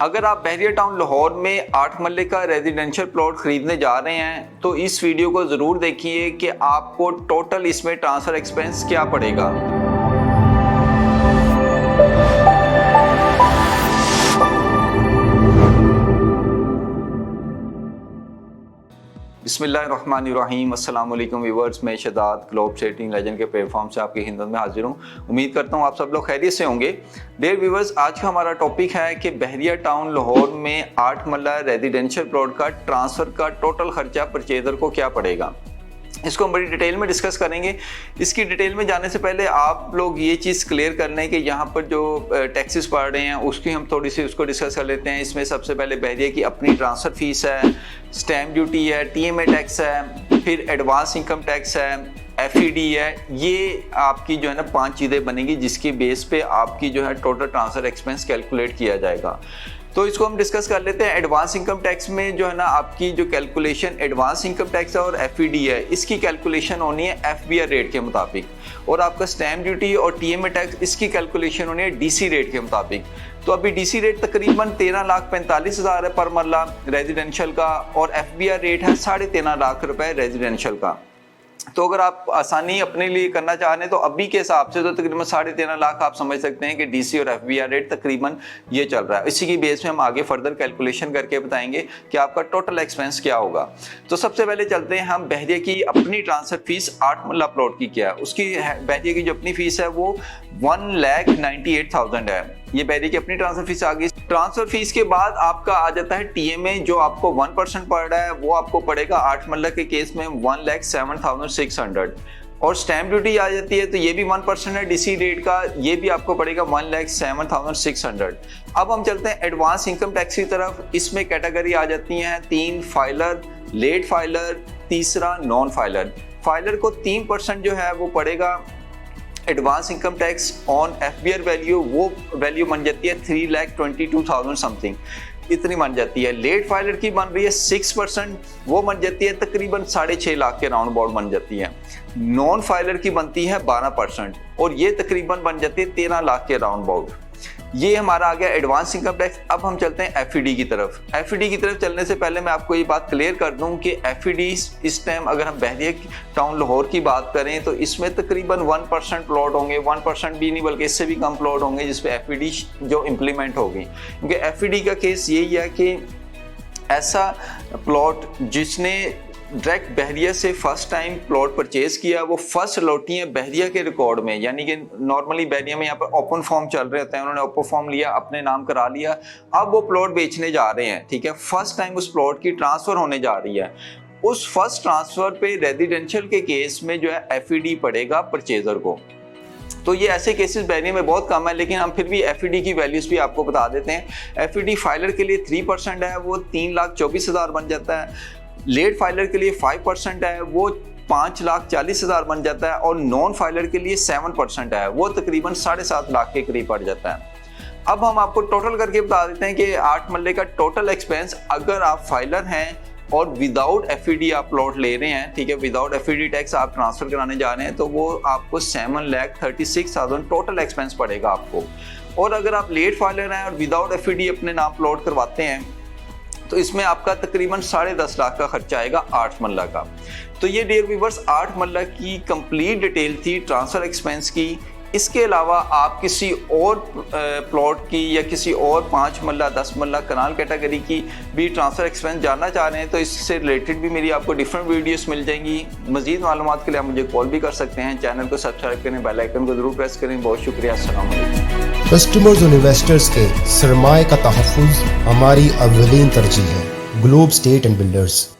अगर आप बहरिया टाउन लाहौर में 8 मरले का रेजिडेंशियल प्लॉट खरीदने जा रहे हैं तो इस वीडियो को ज़रूर देखिए कि आपको टोटल इसमें ट्रांसफ़र एक्सपेंस क्या पड़ेगा। बिस्मिल्लाहिर्रहमानिर्रहीम, अस्सलाम वालेकुम व्यूअर्स। मैं शदाद ग्लोब सेटिंग लेजेंड के प्लेटफॉर्म से आपकी खिदमत में हाजिर हूँ। उम्मीद करता हूँ आप सब लोग खैरियत से होंगे। डियर व्यूअर्स, आज का हमारा टॉपिक है कि बहरिया टाउन लाहौर में 8 मरला रेजिडेंशियल प्लॉट का ट्रांसफ़र का टोटल खर्चा परचेज़र को क्या पड़ेगा। इसको हम बड़ी डिटेल में डिस्कस करेंगे। इसकी डिटेल में जाने से पहले आप लोग ये चीज़ क्लियर कर लें कि यहाँ पर जो टैक्सेस पड़ रहे हैं उसकी हम थोड़ी सी उसको डिस्कस कर लेते हैं। इसमें सबसे पहले बहरिया की अपनी ट्रांसफ़र फीस है, स्टैम्प ड्यूटी है, TMA टैक्स है, फिर एडवांस इनकम टैक्स है, FED है। ये आपकी जो है ना 5 चीज़ें बनेंगी जिसकी बेस पे आपकी जो है टोटल ट्रांसफ़र एक्सपेंस कैलकुलेट किया जाएगा। तो इसको हम डिस्कस कर लेते हैं। एडवांस इनकम टैक्स में जो है ना आपकी जो कैलकुलेशन एडवांस इनकम टैक्स और FED है, इसकी कैलकुलेशन होनी है FBR रेट के मुताबिक, और आपका स्टैम्प ड्यूटी और TMA टैक्स इसकी कैलकुलेशन होनी है DC रेट के मुताबिक। तो अभी DC रेट तकरीबन 13,45,000 है पर मरला रेजिडेंशियल का, और FBR रेट है 13.5 लाख रुपए रेजिडेंशियल का। तो अगर आप आसानी अपने लिए करना चाह रहे हैं तो अभी के हिसाब से तो तकरीबन 13.5 लाख आप समझ सकते हैं कि DC और FBR रेट तकरीबन ये चल रहा है। इसी की बेस में हम आगे फर्दर कैलकुलेशन करके बताएंगे कि आपका टोटल एक्सपेंस क्या होगा। तो सबसे पहले चलते हैं हम बहरिया की अपनी ट्रांसफर फीस 8 मरला प्लॉट की क्या है। उसकी बहरिया की जो अपनी फीस है वो 1,98,000 है। ये बहरिया की अपनी ट्रांसफर फीस आ गई। ट्रांसफर फीस के बाद आपका आ जाता है TMA, जो आपको 1% पड़ रहा है, वो आपको पड़ेगा 8 मरला के केस में 1,07,600, और स्टैम्प ड्यूटी आ जाती है तो ये भी 1% है DC रेट का, ये भी आपको पड़ेगा 1,07,600। अब हम चलते हैं एडवांस इनकम टैक्स की तरफ। इसमें कैटेगरी आ जाती हैं 3 फाइलर, लेट फाइलर, तीसरा नॉन फाइलर। फाइलर को 3% जो है वो पड़ेगा advance income tax on FBR value, वो वैल्यू बन जाती है 3,22,000 समथिंग, इतनी बन जाती है। लेट फाइलर की बन रही है 6%, वो बन जाती है तकरीबन 6.5 लाख के राउंड अबाउट बन जाती है। नॉन फाइलर की बनती है 12%, और ये तकरीबन बन जाती है 13 लाख के राउंड अबाउट। ये हमारा आ गया एडवांस इनकम टैक्स। अब हम चलते हैं FED की तरफ। FED की तरफ चलने से पहले मैं आपको ये बात क्लियर कर दूं कि FED इस टाइम अगर हम बहरिया टाउन लाहौर की बात करें तो इसमें तकरीबन 1% प्लॉट होंगे, 1% भी नहीं बल्कि इससे भी कम प्लॉट होंगे जिसपे FED जो इम्प्लीमेंट होगी। क्योंकि FED का केस यही है कि ऐसा प्लॉट जिसने डायरेक्ट बहरिया से फर्स्ट टाइम प्लॉट परचेज किया, वो फर्स्ट लौटी है बहरिया के रिकॉर्ड में। यानी कि नॉर्मली बहरिया में यहाँ पर ओपन फॉर्म चल रहे होते हैं, उन्होंने ओपन फॉर्म लिया, अपने नाम करा लिया, अब वो प्लॉट बेचने जा रहे हैं। ठीक है, फर्स्ट टाइम उस प्लॉट की ट्रांसफर होने जा रही है। उस फर्स्ट ट्रांसफर पे रेजिडेंशियल के केस में जो है FED पड़ेगा परचेजर को। तो ये ऐसे केसेस बहरिया में बहुत कम है, लेकिन हम फिर भी FED की वैल्यूज भी आपको बता देते हैं। FED फाइलर के लिए 3% है, वो 3,24,000 बन जाता है। लेट फाइलर के लिए 5% है, वो 5,40,000 बन जाता है, और नॉन फाइलर के लिए 7% है, वो तकरीबन 7.5 लाख के करीब पड़ जाता है। अब हम आपको टोटल करके बता देते हैं कि 8 मरले का टोटल एक्सपेंस, अगर आप फाइलर हैं और विदाउट FED आप प्लॉट ले रहे हैं, ठीक है, विदाउट FED टैक्स आप ट्रांसफर कराने जा रहे हैं, तो वो आपको 7,36,000 टोटल एक्सपेंस पड़ेगा आपको। और अगर आप लेट फाइलर हैं और विदाउट FED अपने नाम प्लॉट करवाते हैं तो इसमें आपका तकरीबन 10.5 लाख का खर्चा आएगा 8 मरला का। तो ये डियर व्यूअर्स 8 मरला की कंप्लीट डिटेल थी ट्रांसफ़र एक्सपेंस की। इसके अलावा आप किसी और प्लॉट की या किसी और 5 मरला 10 मरला कनाल कैटेगरी की भी ट्रांसफ़र एक्सपेंस जानना चाह रहे हैं तो इससे रिलेटेड भी मेरी आपको डिफरेंट वीडियोस मिल जाएंगी। मज़ीद मालूमात के लिए आप मुझे कॉल भी कर सकते हैं। चैनल को सब्सक्राइब करें, बेल आइकन को ज़रूर प्रेस करें। बहुत शुक्रिया। अस्सलाम वालेकुम। कस्टमर्स और इन्वेस्टर्स के सरमाए का तहफ़्फ़ुज़ हमारी अव्वलीन तरजीह है। Globe state and builders.